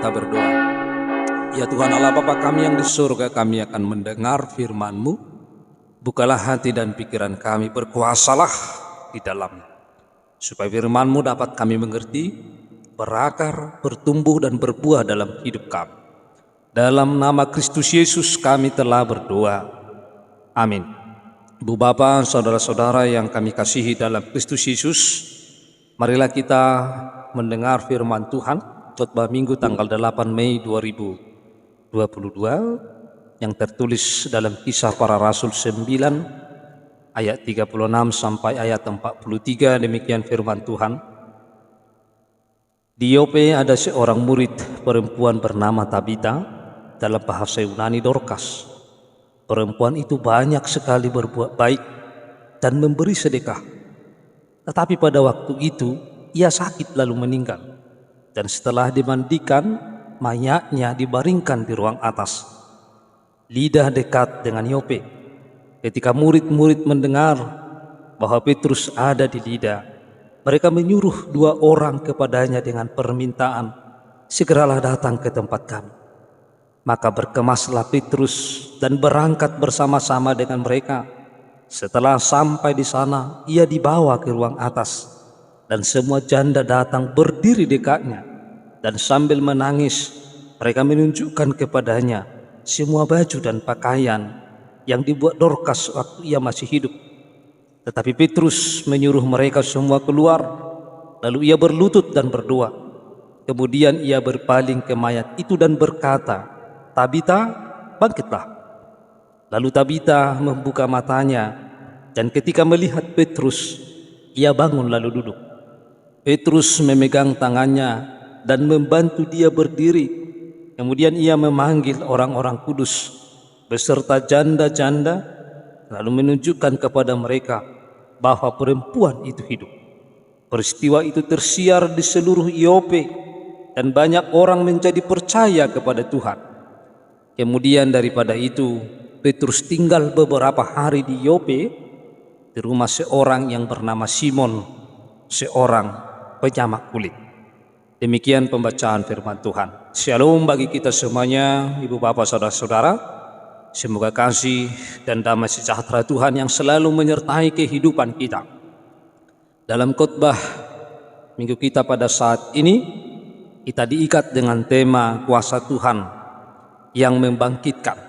kita berdoa. Ya Tuhan Allah Bapa kami yang di surga, kami akan mendengar firman-Mu. Bukalah hati dan pikiran kami, berkuasalah di dalamnya, supaya firman-Mu dapat kami mengerti, berakar, bertumbuh dan berbuah dalam hidup kami. Dalam nama Kristus Yesus kami telah berdoa. Amin. Ibu Bapa, saudara-saudara yang kami kasihi dalam Kristus Yesus, marilah kita mendengar firman Tuhan. Khotbah Minggu tanggal 8 Mei 2022 yang tertulis dalam Kisah Para Rasul 9 ayat 36 sampai ayat 43. Demikian firman Tuhan. Di Yope ada seorang murid perempuan bernama Tabita, dalam bahasa Yunani Dorcas. Perempuan itu banyak sekali berbuat baik dan memberi sedekah. Tetapi pada waktu itu ia sakit lalu meninggal. Dan setelah dimandikan, mayatnya dibaringkan di ruang atas. Lida dekat dengan Yope. Ketika murid-murid mendengar bahwa Petrus ada di Lida, mereka menyuruh 2 orang kepadanya dengan permintaan, segeralah datang ke tempat kami. Maka berkemaslah Petrus dan berangkat bersama-sama dengan mereka. Setelah sampai di sana, ia dibawa ke ruang atas. Dan semua janda datang berdiri dekatnya, dan sambil menangis mereka menunjukkan kepadanya semua baju dan pakaian yang dibuat Dorcas waktu ia masih hidup. Tetapi Petrus menyuruh mereka semua keluar, lalu ia berlutut dan berdoa. Kemudian ia berpaling ke mayat itu dan berkata, "Tabita, bangkitlah." Lalu Tabita membuka matanya, dan ketika melihat Petrus, ia bangun lalu duduk. Petrus memegang tangannya dan membantu dia berdiri. Kemudian ia memanggil orang-orang kudus beserta janda-janda, lalu menunjukkan kepada mereka bahwa perempuan itu hidup. Peristiwa itu tersiar di seluruh Yope dan banyak orang menjadi percaya kepada Tuhan. Kemudian daripada itu Petrus tinggal beberapa hari di Yope, di rumah seorang yang bernama Simon, seorang penyamak kulit. Demikian pembacaan firman Tuhan. Shalom bagi kita semuanya, ibu bapak saudara-saudara. Semoga kasih dan damai sejahtera Tuhan yang selalu menyertai kehidupan kita. Dalam khotbah minggu kita pada saat ini, kita diikat dengan tema kuasa Tuhan yang membangkitkan.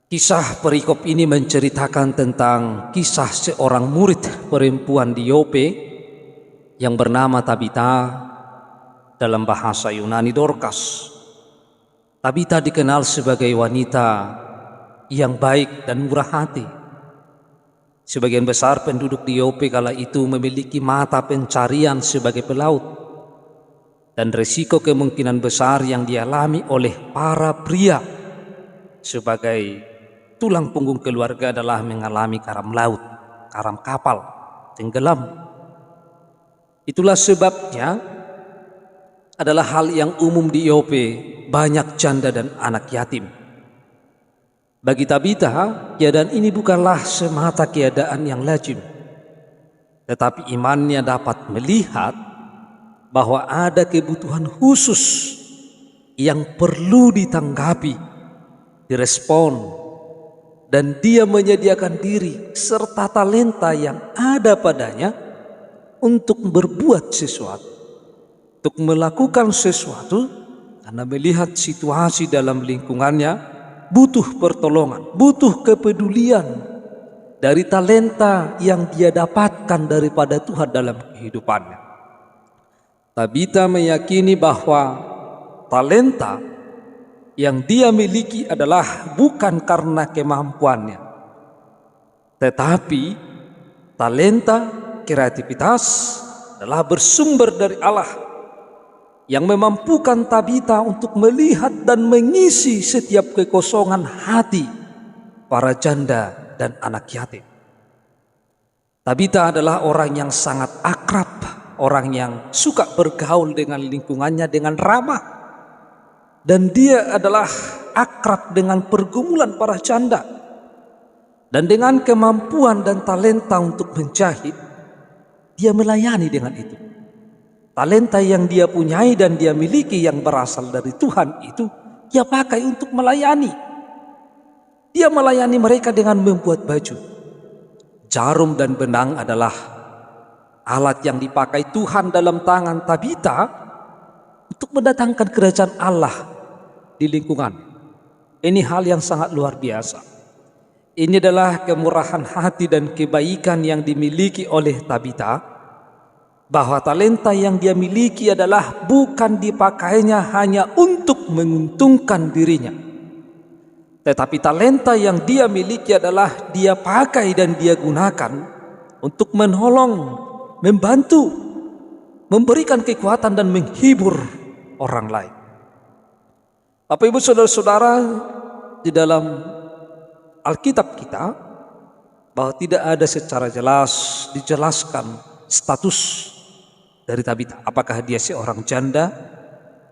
Kisah perikop ini menceritakan tentang kisah seorang murid perempuan di Yope yang bernama Tabita, dalam bahasa Yunani Dorcas. Tabita dikenal sebagai wanita yang baik dan murah hati. Sebagian besar penduduk di Yope kala itu memiliki mata pencarian sebagai pelaut, dan risiko kemungkinan besar yang dialami oleh para pria sebagai tulang punggung keluarga adalah mengalami karam laut, karam kapal, tenggelam. Itulah sebabnya adalah hal yang umum di Yope, banyak janda dan anak yatim. Bagi Tabita, keadaan ini bukanlah semata keadaan yang lazim, tetapi imannya dapat melihat bahwa ada kebutuhan khusus yang perlu ditanggapi, direspon, dan dia menyediakan diri serta talenta yang ada padanya untuk berbuat sesuatu, untuk melakukan sesuatu, karena melihat situasi dalam lingkungannya butuh pertolongan, butuh kepedulian dari talenta yang dia dapatkan daripada Tuhan dalam kehidupannya. Tabita meyakini bahwa talenta yang dia miliki adalah bukan karena kemampuannya, tetapi talenta, kreativitas adalah bersumber dari Allah yang memampukan Tabita untuk melihat dan mengisi setiap kekosongan hati para janda dan anak yatim. Tabita adalah orang yang sangat akrab, orang yang suka bergaul dengan lingkungannya dengan ramah, dan dia adalah akrab dengan pergumulan para janda. Dan dengan kemampuan dan talenta untuk menjahit, dia melayani dengan itu. Talenta yang dia punyai dan dia miliki yang berasal dari Tuhan itu dia pakai untuk melayani. Dia melayani mereka dengan membuat baju. Jarum dan benang adalah alat yang dipakai Tuhan dalam tangan Tabita untuk mendatangkan kerajaan Allah di lingkungan. Ini hal yang sangat luar biasa. Ini adalah kemurahan hati dan kebaikan yang dimiliki oleh Tabita, bahwa talenta yang dia miliki adalah bukan dipakainya hanya untuk menguntungkan dirinya, tetapi talenta yang dia miliki adalah dia pakai dan dia gunakan untuk menolong, membantu, memberikan kekuatan dan menghibur orang lain. Bapak Ibu Saudara-saudara, di dalam Alkitab kita bahwa tidak ada secara jelas dijelaskan status dari Tabita, apakah dia seorang janda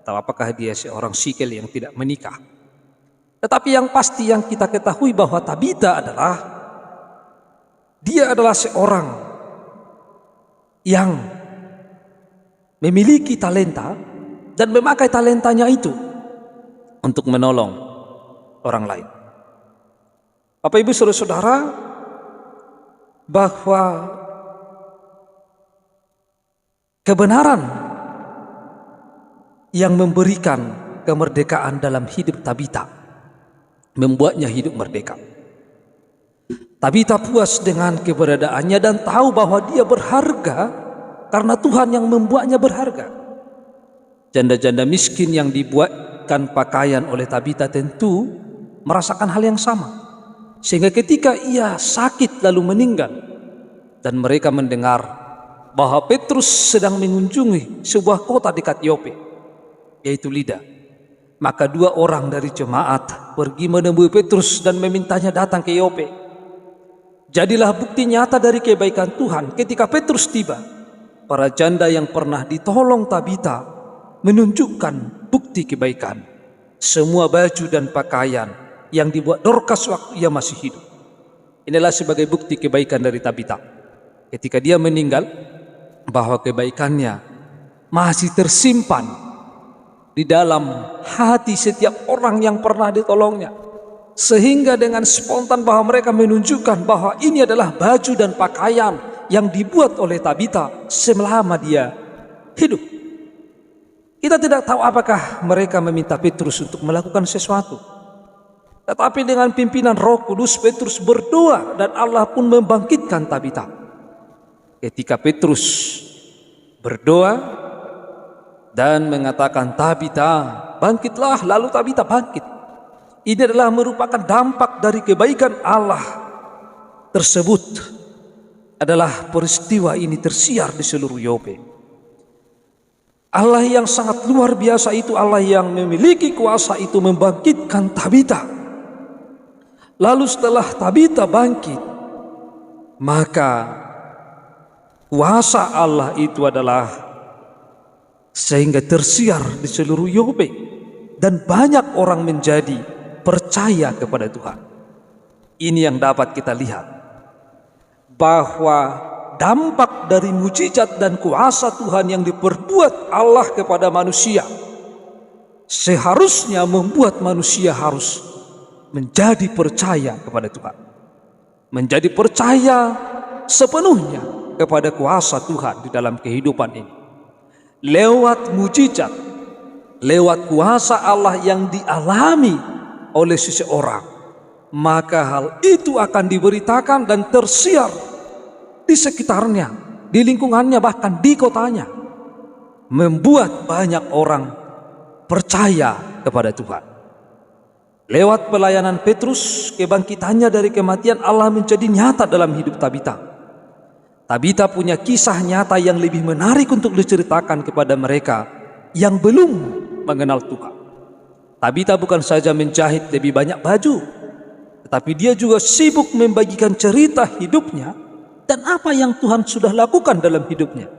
atau apakah dia seorang sikil yang tidak menikah. Tetapi yang pasti yang kita ketahui bahwa Tabita dia adalah seorang yang memiliki talenta dan memakai talentanya itu untuk menolong orang lain. Bapak Ibu Saudara-saudara, bahwa kebenaran yang memberikan kemerdekaan dalam hidup Tabita membuatnya hidup merdeka. Tabita puas dengan keberadaannya dan tahu bahwa dia berharga karena Tuhan yang membuatnya berharga. Janda-janda miskin yang dibuatkan pakaian oleh Tabita tentu merasakan hal yang sama. Sehingga ketika ia sakit lalu meninggal dan mereka mendengar bahwa Petrus sedang mengunjungi sebuah kota dekat Yope, yaitu Lida, maka 2 orang dari jemaat pergi menemui Petrus dan memintanya datang ke Yope. Jadilah bukti nyata dari kebaikan Tuhan ketika Petrus tiba. Para janda yang pernah ditolong Tabita menunjukkan bukti kebaikan. Semua baju dan pakaian yang dibuat Dorcas waktu ia masih hidup, inilah sebagai bukti kebaikan dari Tabita. Ketika dia meninggal, bahwa kebaikannya masih tersimpan di dalam hati setiap orang yang pernah ditolongnya, sehingga dengan spontan bahwa mereka menunjukkan bahwa ini adalah baju dan pakaian yang dibuat oleh Tabita selama dia hidup. Kita tidak tahu apakah mereka meminta Petrus untuk melakukan sesuatu, tetapi dengan pimpinan Roh Kudus Petrus berdoa dan Allah pun membangkitkan Tabita. Ketika Petrus berdoa dan mengatakan, "Tabita, bangkitlah," lalu Tabita bangkit. Ini adalah merupakan dampak dari kebaikan Allah tersebut. Adalah peristiwa ini tersiar di seluruh Yope. Allah yang sangat luar biasa itu, Allah yang memiliki kuasa itu membangkitkan Tabita. Lalu setelah Tabita bangkit, maka kuasa Allah itu adalah sehingga tersiar di seluruh Yope dan banyak orang menjadi percaya kepada Tuhan. Ini yang dapat kita lihat, bahwa dampak dari mujizat dan kuasa Tuhan yang diperbuat Allah kepada manusia seharusnya membuat manusia harus menjadi percaya kepada Tuhan, menjadi percaya sepenuhnya kepada kuasa Tuhan di dalam kehidupan ini. Lewat mujizat, lewat kuasa Allah yang dialami oleh seseorang, maka hal itu akan diberitakan dan tersiar di sekitarnya, di lingkungannya, bahkan di kotanya, membuat banyak orang percaya kepada Tuhan. Lewat pelayanan Petrus, kebangkitannya dari kematian Allah menjadi nyata dalam hidup Tabita. Tabita punya kisah nyata yang lebih menarik untuk diceritakan kepada mereka yang belum mengenal Tuhan. Tabita bukan saja menjahit lebih banyak baju, tetapi dia juga sibuk membagikan cerita hidupnya dan apa yang Tuhan sudah lakukan dalam hidupnya.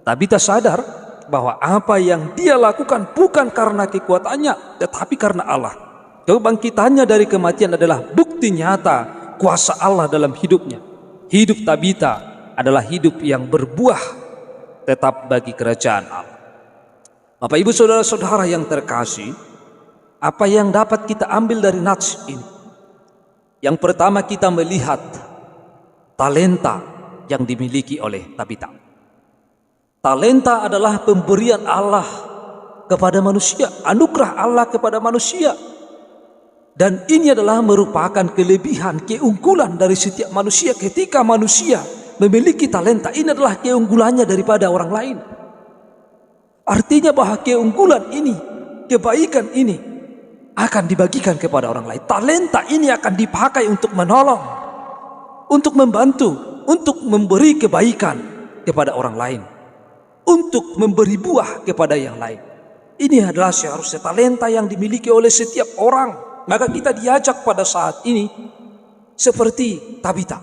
Tabita sadar bahwa apa yang dia lakukan bukan karena kekuatannya, tetapi karena Allah. Kebangkitannya dari kematian adalah bukti nyata kuasa Allah dalam hidupnya. Hidup Tabita adalah hidup yang berbuah tetap bagi kerajaan Allah. Bapak Ibu saudara-saudara yang terkasih, apa yang dapat kita ambil dari nats ini? Yang pertama, kita melihat talenta yang dimiliki oleh Tabita. Talenta adalah pemberian Allah kepada manusia, anugerah Allah kepada manusia. Dan ini adalah merupakan kelebihan, keunggulan dari setiap manusia. Ketika manusia memiliki talenta, ini adalah keunggulannya daripada orang lain. Artinya bahwa keunggulan ini, kebaikan ini akan dibagikan kepada orang lain. Talenta ini akan dipakai untuk menolong, untuk membantu, untuk memberi kebaikan kepada orang lain, untuk memberi buah kepada yang lain. Ini adalah seharusnya talenta yang dimiliki oleh setiap orang. Maka kita diajak pada saat ini seperti Tabita.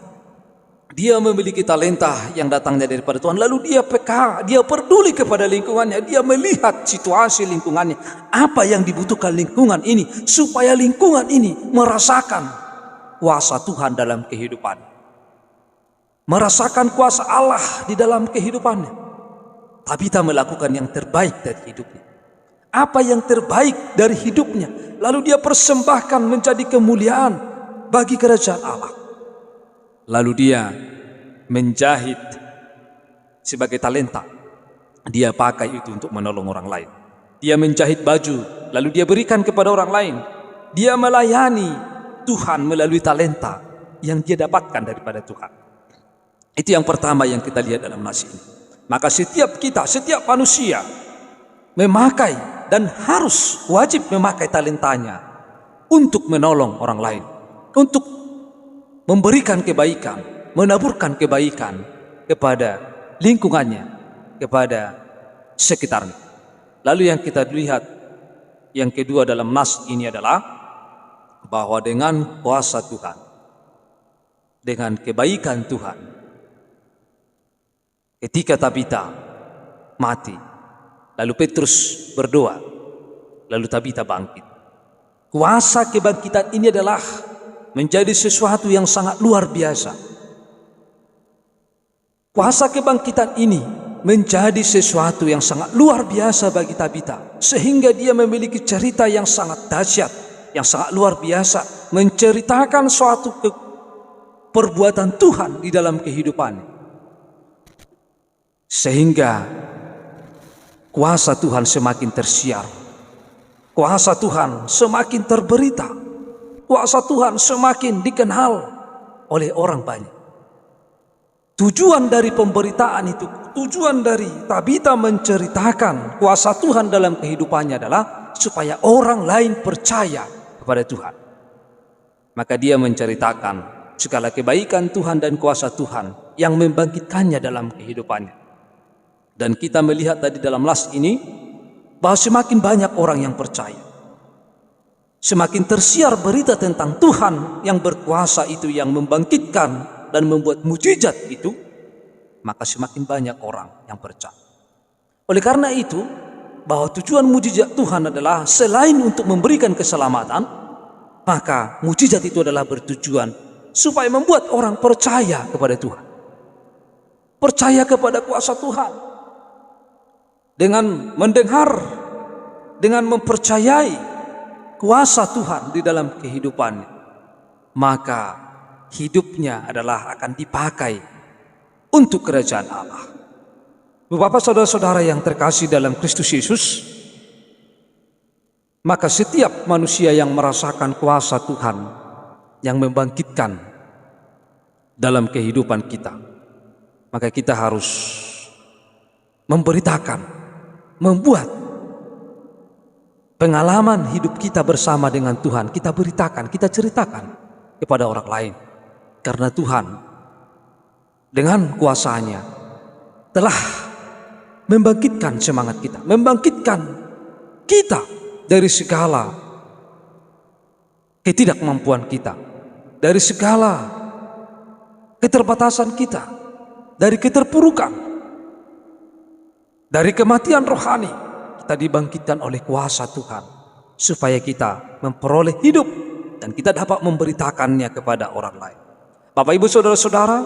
Dia memiliki talenta yang datangnya daripada Tuhan. Lalu dia peka, dia peduli kepada lingkungannya. Dia melihat situasi lingkungannya. Apa yang dibutuhkan lingkungan ini, supaya lingkungan ini merasakan kuasa Tuhan dalam kehidupan, merasakan kuasa Allah di dalam kehidupannya. Tabita melakukan yang terbaik dari hidupnya. Apa yang terbaik dari hidupnya, lalu dia persembahkan menjadi kemuliaan bagi kerajaan Allah. Lalu dia menjahit sebagai talenta. Dia pakai itu untuk menolong orang lain. Dia menjahit baju, lalu dia berikan kepada orang lain. Dia melayani Tuhan melalui talenta yang dia dapatkan daripada Tuhan. Itu yang pertama yang kita lihat dalam nas ini. Maka setiap kita, setiap manusia memakai dan harus wajib memakai talentanya untuk menolong orang lain, untuk memberikan kebaikan, menaburkan kebaikan kepada lingkungannya, kepada sekitarnya. Lalu yang kita lihat, yang kedua dalam nas ini adalah bahwa dengan kuasa Tuhan, dengan kebaikan Tuhan, ketika Tabita mati, lalu Petrus berdoa, lalu Tabita bangkit. Kuasa kebangkitan ini adalah menjadi sesuatu yang sangat luar biasa. Kuasa kebangkitan ini menjadi sesuatu yang sangat luar biasa bagi Tabita, sehingga dia memiliki cerita yang sangat dahsyat, yang sangat luar biasa, menceritakan suatu perbuatan Tuhan di dalam kehidupannya, sehingga kuasa Tuhan semakin tersiar, kuasa Tuhan semakin terberita, kuasa Tuhan semakin dikenal oleh orang banyak. Tujuan dari pemberitaan itu, tujuan dari Tabita menceritakan kuasa Tuhan dalam kehidupannya adalah supaya orang lain percaya kepada Tuhan. Maka dia menceritakan segala kebaikan Tuhan dan kuasa Tuhan yang membangkitkannya dalam kehidupannya. Dan kita melihat tadi dalam nas ini bahwa semakin banyak orang yang percaya, semakin tersiar berita tentang Tuhan yang berkuasa itu, yang membangkitkan dan membuat mujizat itu, maka semakin banyak orang yang percaya. Oleh karena itu, bahwa tujuan mujizat Tuhan adalah selain untuk memberikan keselamatan, maka mujizat itu adalah bertujuan supaya membuat orang percaya kepada Tuhan, percaya kepada kuasa Tuhan. Dengan mendengar, dengan mempercayai kuasa Tuhan di dalam kehidupannya, maka hidupnya adalah akan dipakai untuk kerajaan Allah. Bapak saudara-saudara yang terkasih dalam Kristus Yesus, maka setiap manusia yang merasakan kuasa Tuhan yang membangkitkan dalam kehidupan kita, maka kita harus memberitakan, membuat pengalaman hidup kita bersama dengan Tuhan, kita beritakan, kita ceritakan kepada orang lain. Karena Tuhan dengan kuasanya telah membangkitkan semangat kita, membangkitkan kita dari segala ketidakmampuan kita, dari segala keterbatasan kita, dari keterpurukan, dari kematian rohani. Kita dibangkitkan oleh kuasa Tuhan supaya kita memperoleh hidup dan kita dapat memberitakannya kepada orang lain. Bapak Ibu saudara-saudara,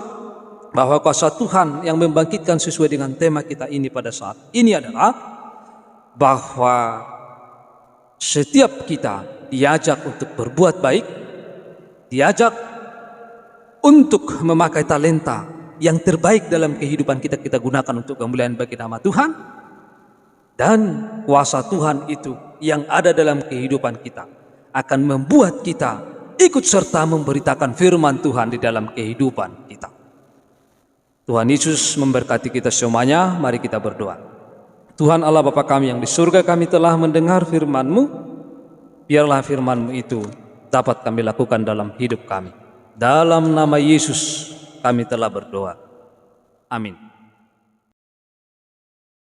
bahwa kuasa Tuhan yang membangkitkan sesuai dengan tema kita ini pada saat ini adalah bahwa setiap kita diajak untuk berbuat baik, diajak untuk memakai talenta yang terbaik dalam kehidupan kita, kita gunakan untuk kemuliaan bagi nama Tuhan. Dan kuasa Tuhan itu yang ada dalam kehidupan kita akan membuat kita ikut serta memberitakan firman Tuhan di dalam kehidupan kita. Tuhan Yesus memberkati kita semuanya. Mari kita berdoa. Tuhan Allah Bapa kami yang di surga, kami telah mendengar firman-Mu. Biarlah firman-Mu itu dapat kami lakukan dalam hidup kami. Dalam nama Yesus kami telah berdoa. Amin.